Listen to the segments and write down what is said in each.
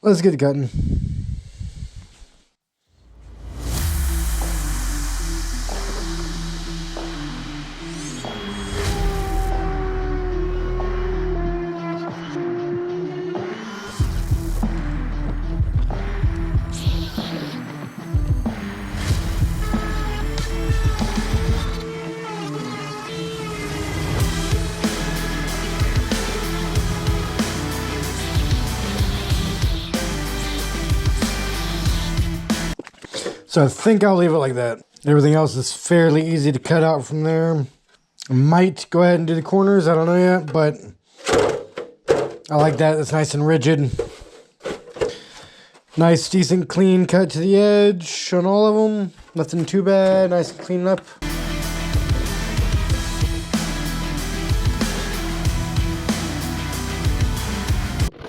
Let's get cutting. So I think I'll leave it like that. Everything else is fairly easy to cut out from there. I might go ahead and do the corners. I don't know yet, but I like that. It's nice and rigid. Nice, decent, clean cut to the edge on all of them. Nothing too bad. Nice and clean up.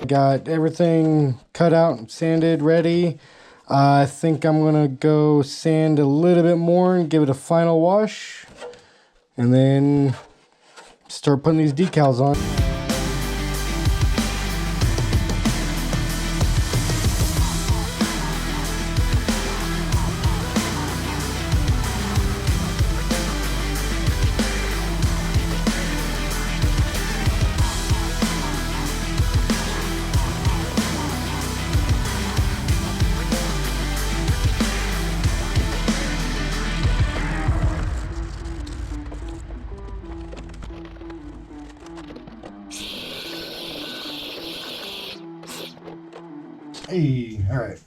Got everything cut out and sanded, ready. I think I'm gonna go sand a little bit more and give it a final wash, and then start putting these decals on. Hey, all right.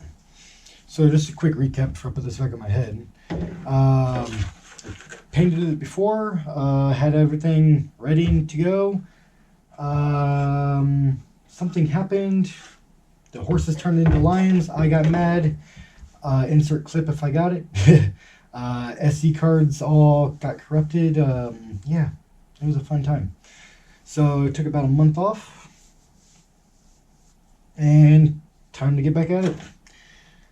So just a quick recap before I put this back on my head. Painted it before, had everything ready to go. Something happened. The horses turned into lions. I got mad. Insert clip if I got it. SD cards all got corrupted. Yeah, it was a fun time. So it took about a month off. And time to get back at it.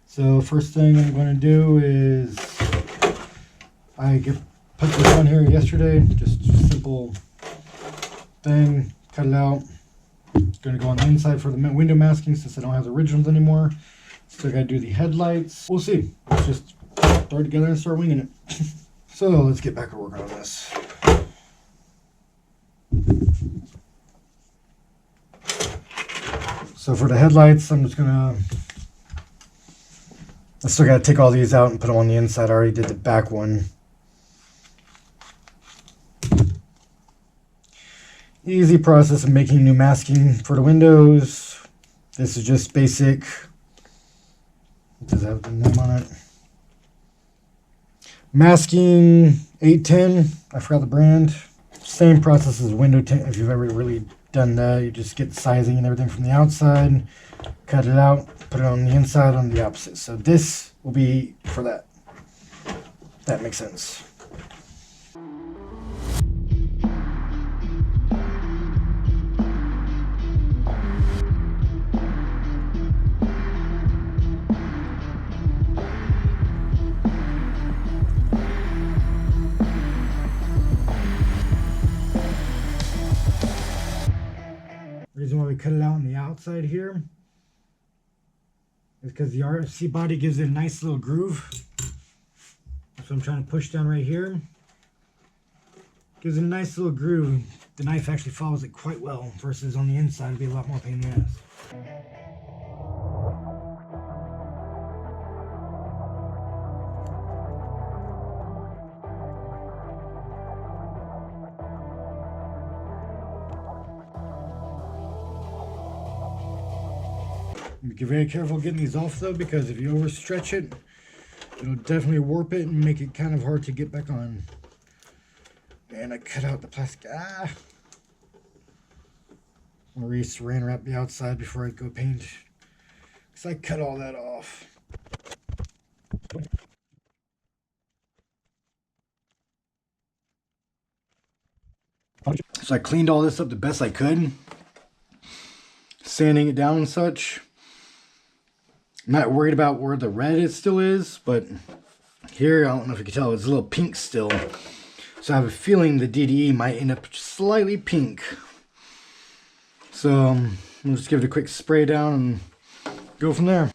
So first thing I'm going to do is put this on here yesterday. Just a simple thing. Cut it out. It's going to go on the inside for the window masking since I don't have the originals anymore. Still got to do the headlights. We'll see. Let's just throw it together and start winging it. So let's get back to working on this. So for the headlights, I'm just gonna, I still gotta take all these out and put them on the inside. I already did the back one. Easy process of making new masking for the windows. This is just basic. It does have the name on it. Masking 810, I forgot the brand. Same process as window tint if you've ever really done that. You just get the sizing and everything from the outside, cut it out, put it on the inside on the opposite. So this will be for that. That makes sense. Reason why we cut it out on the outside here is because the RFC body gives it a nice little groove. That's what I'm trying to push down right here. Gives it a nice little groove. The knife actually follows it quite well versus on the inside it'd be a lot more pain in the ass. Be very careful getting these off though, because if you overstretch it, it'll definitely warp it and make it kind of hard to get back on. And I cut out the plastic. I'm gonna re-saran wrap the outside before I go paint, because I cut all that off. So I cleaned all this up the best I could, sanding it down and such. I'm not worried about where the red still is, but here, I don't know if you can tell, it's a little pink still. So I have a feeling the DDE might end up slightly pink. So I'll just give it a quick spray down and go from there.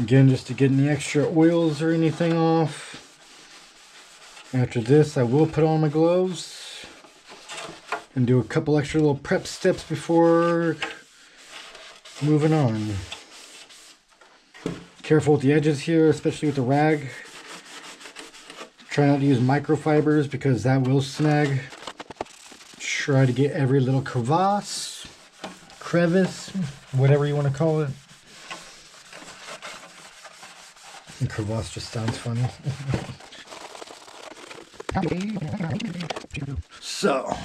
Again, just to get any extra oils or anything off. After this, I will put on my gloves and do a couple extra little prep steps before moving on. Careful with the edges here, especially with the rag. Try not to use microfibers because that will snag. Try to get every little crevice, whatever you want to call it. And crevasse just sounds funny. So,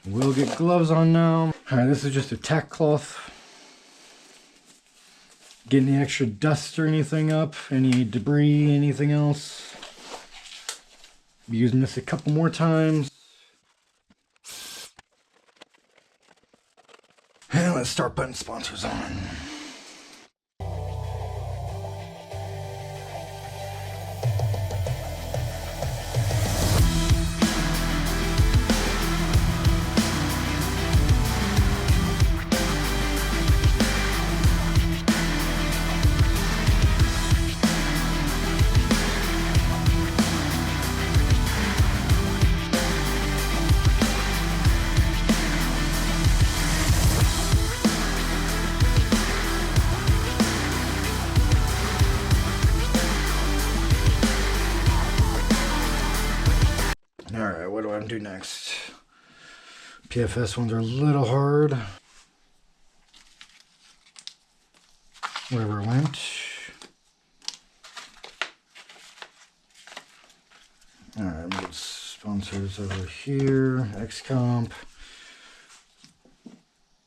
we'll get gloves on now. Alright, this is just a tack cloth. Get any extra dust or anything up, any debris, anything else. Be using this a couple more times. And let's start putting sponsors on. Alright, what do I do next? PFS ones are a little hard. Wherever it went. Alright, we'll get sponsors over here. XComp.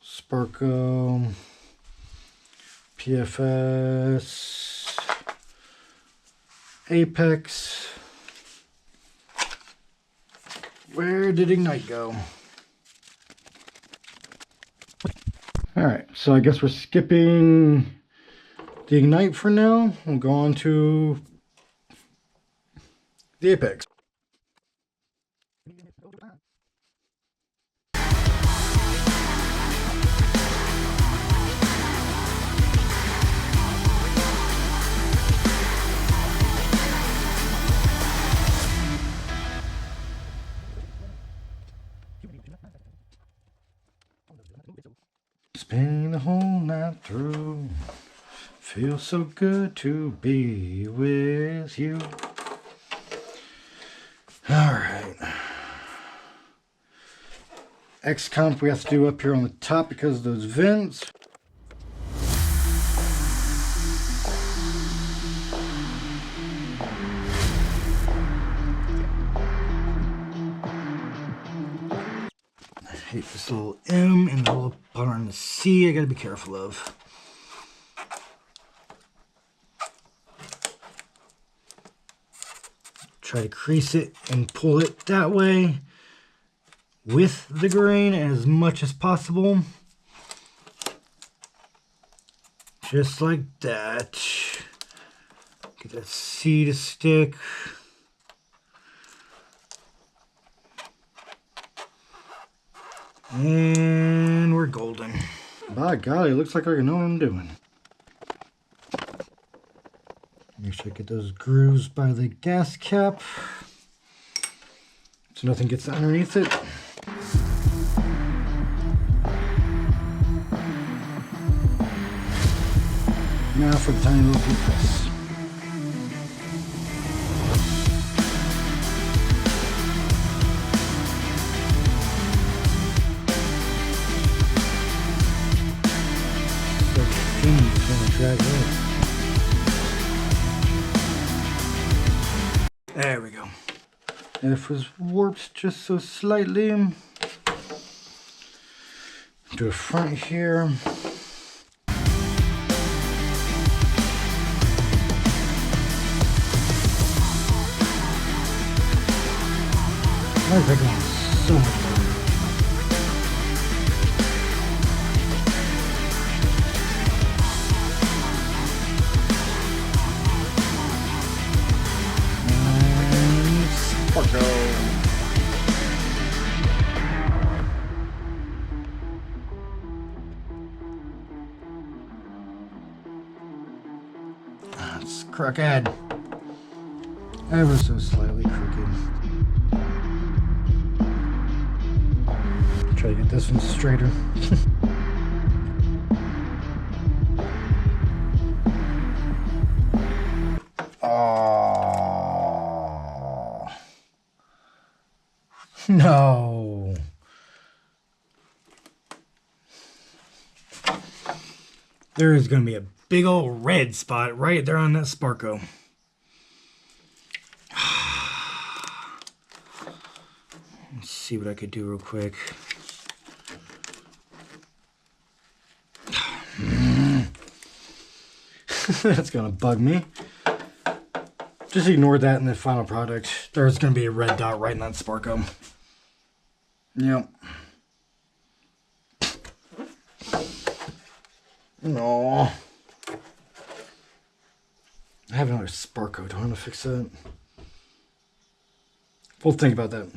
Sparko. PFS. Apex. Where did Ignite go? Alright, so I guess we're skipping the Ignite for now. We'll go on to the Apex. Spend the whole night through. Feels so good to be with you. Alright. XComp we have to do up here on the top because of those vents. I hate this little M and the little part on the C I gotta be careful of. Try to crease it and pull it that way with the grain as much as possible. Just like that. Get that C to stick. And we're golden. By golly, it looks like I know what I'm doing. Make sure I get those grooves by the gas cap so nothing gets underneath it. Now for the tiny little press. There we go. And if it was warped just so slightly, do a front here. Why is that going so much better? crooked. Ever so slightly crooked. Try to get this one straighter. Oh no. There is going to be a big old red spot right there on that Sparko. Let's see what I could do real quick. That's going to bug me. Just ignore that in the final product. There's going to be a red dot right in that Sparko. Yep. No. I have another Sparko. Do I want to fix that? We'll think about that.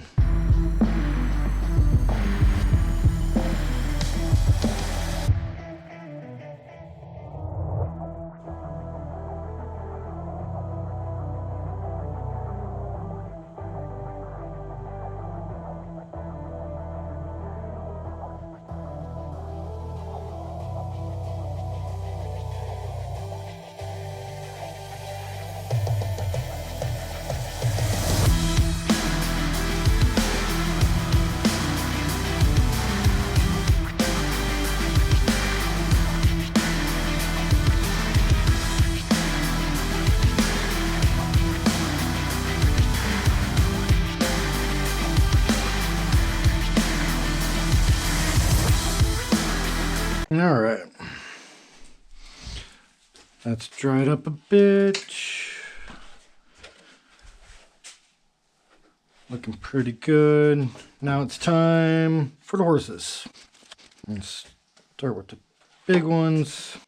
All right, that's dried up a bit. Looking pretty good. Now it's time for the horses. Let's start with the big ones.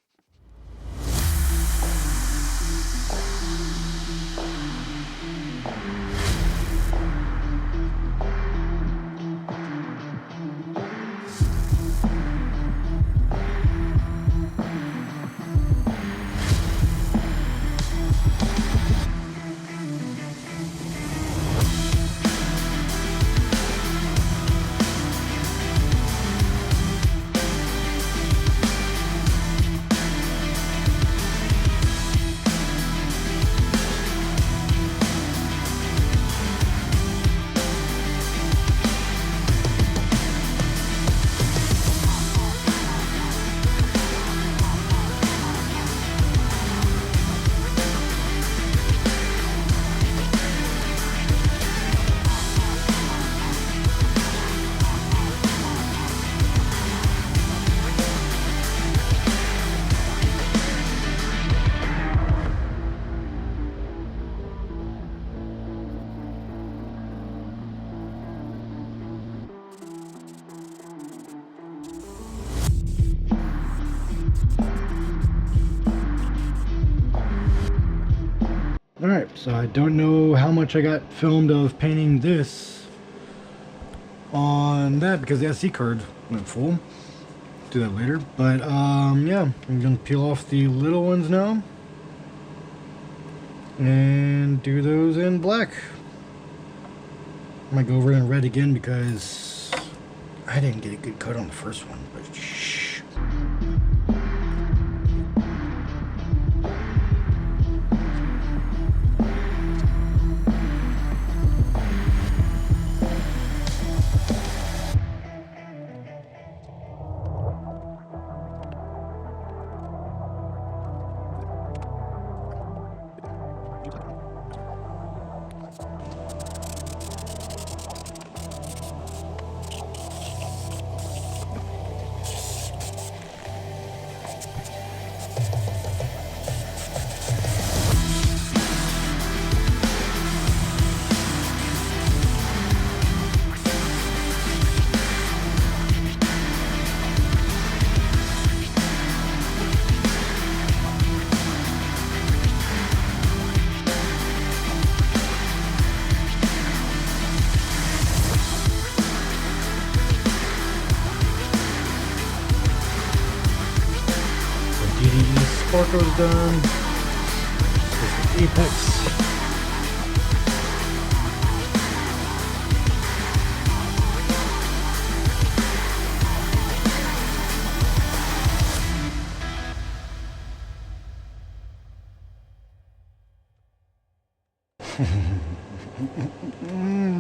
Alright, so I don't know how much I got filmed of painting this on that because the SD card went full. Do that later. But yeah, I'm going to peel off the little ones now and do those in black. I might go over it in red again because I didn't get a good cut on the first one, but shh. Sparko's done. Apex.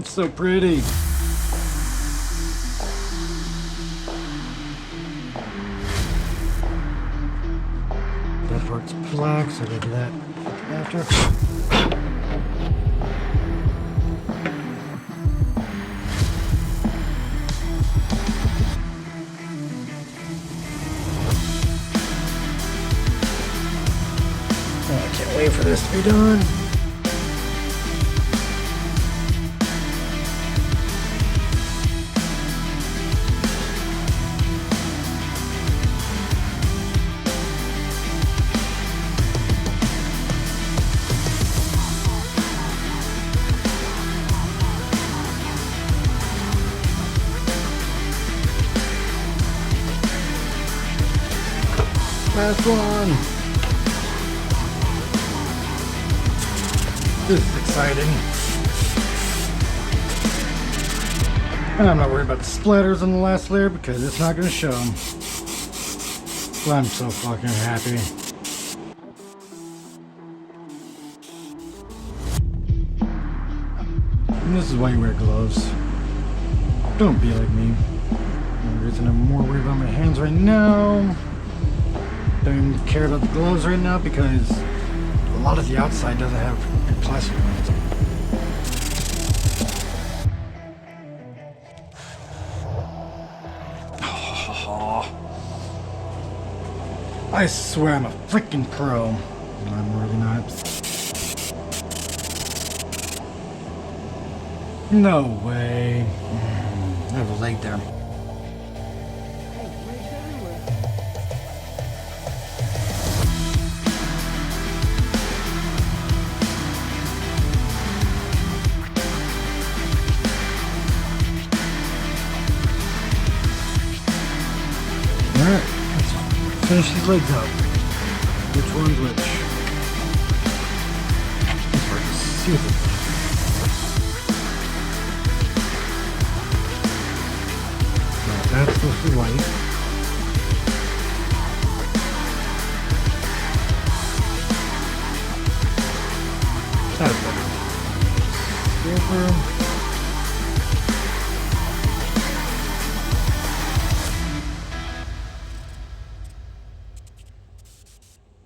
So pretty. That part's black, so I gotta do that after. Oh, I can't wait for this to be done. Last one. This is exciting. And I'm not worried about the splatters on the last layer because it's not going to show them. But I'm so fucking happy. And this is why you wear gloves. Don't be like me. The reason I'm more worried about my hands right now. Don't even care about the gloves right now because a lot of the outside doesn't have plastic on it. I swear I'm a freaking pro. I'm really not. No way. I have a leg there. Alright, let's finish these legs up. Which one's which? It's hard to see with it. That's supposed to be white. That's better. Silver.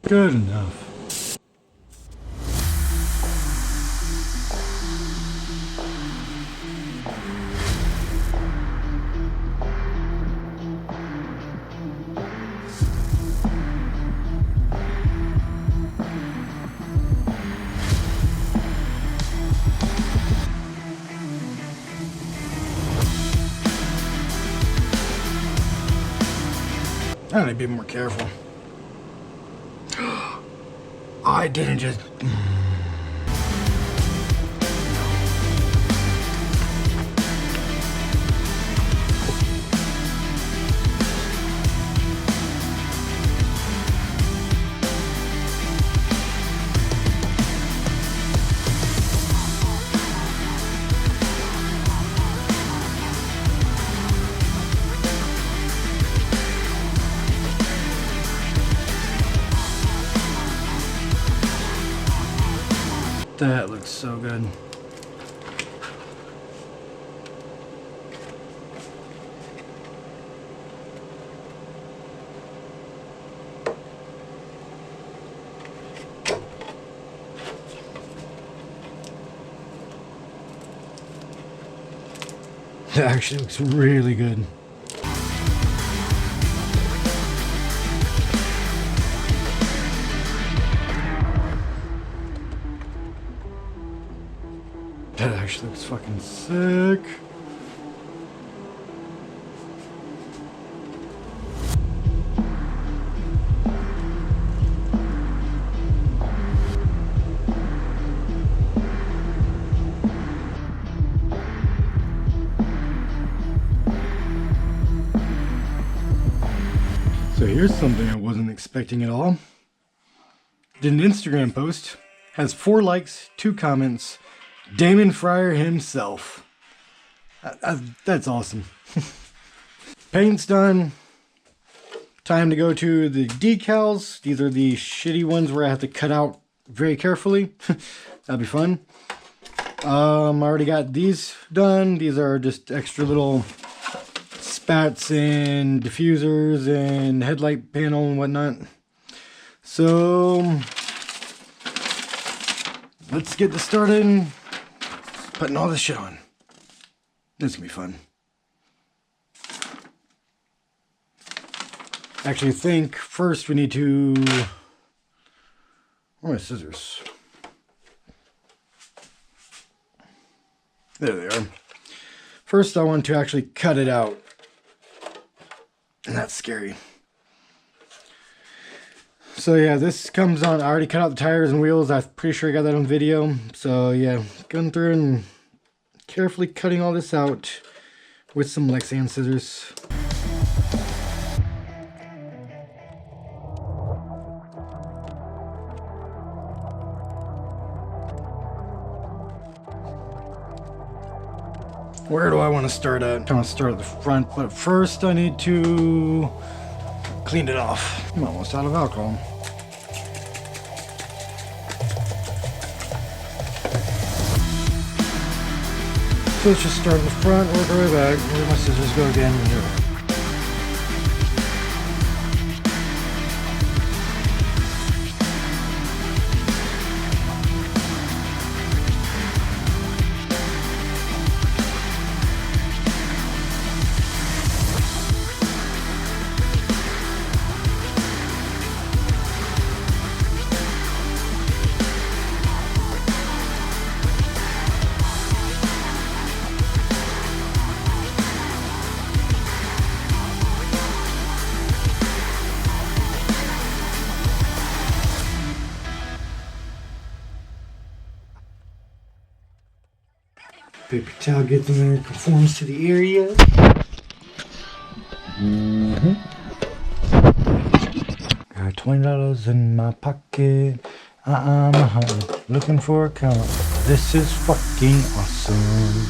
Good enough. I need to be more careful. I didn't just... That looks so good. That actually looks really good. That actually looks fucking sick. So here's something I wasn't expecting at all. Did an Instagram post. has 4 likes, 2 comments. Damon Fryer himself. That's awesome. Paint's done. Time to go to the decals. These are the shitty ones where I have to cut out very carefully. That'll be fun. I already got these done. These are just extra little spats and diffusers and headlight panel and whatnot. So let's get this started putting all this shit on. This is gonna be fun. Actually, I think first we need to... Where are my scissors? There they are. First, I want to actually cut it out. And that's scary. So yeah, this comes on. I already cut out the tires and wheels. I'm pretty sure I got that on video. So yeah, going through and carefully cutting all this out with some Lexan scissors. Where do I want to start at? I want to start at the front, but first I need to clean it off. I'm almost out of alcohol. So let's just start at the front, work our way back. Where do my scissors go again? Here. Paper towel gets in there, conforms to the area. Got $20 in my pocket. I'm a hunter, looking for a count. This is fucking awesome.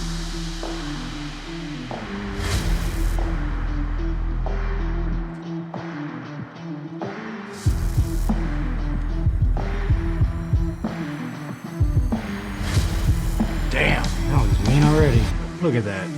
Damn, that was mean already. Look at that.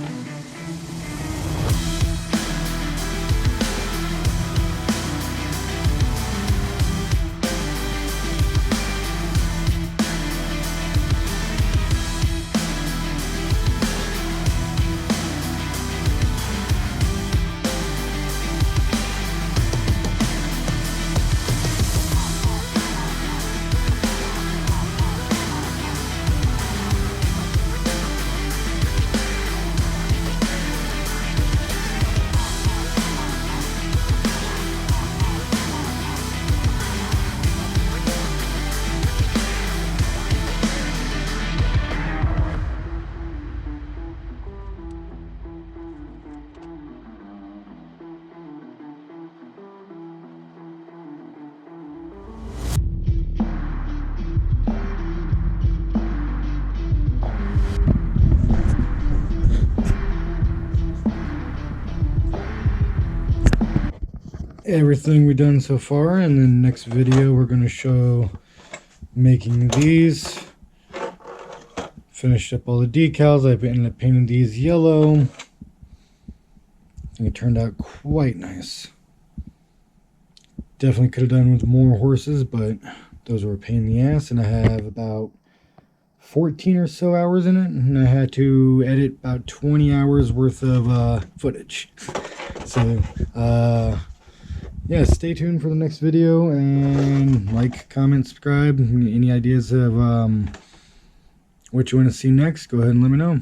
Everything we've done so far, and then next video we're going to show making these. Finished up all the decals. I ended up painting these yellow. I think it turned out quite nice. Definitely could have done with more horses, but those were a pain in the ass, and I have about 14 or so hours in it, and I had to edit about 20 hours worth of footage. So yeah, stay tuned for the next video, and like, comment, subscribe. Any ideas of what you want to see next, go ahead and let me know.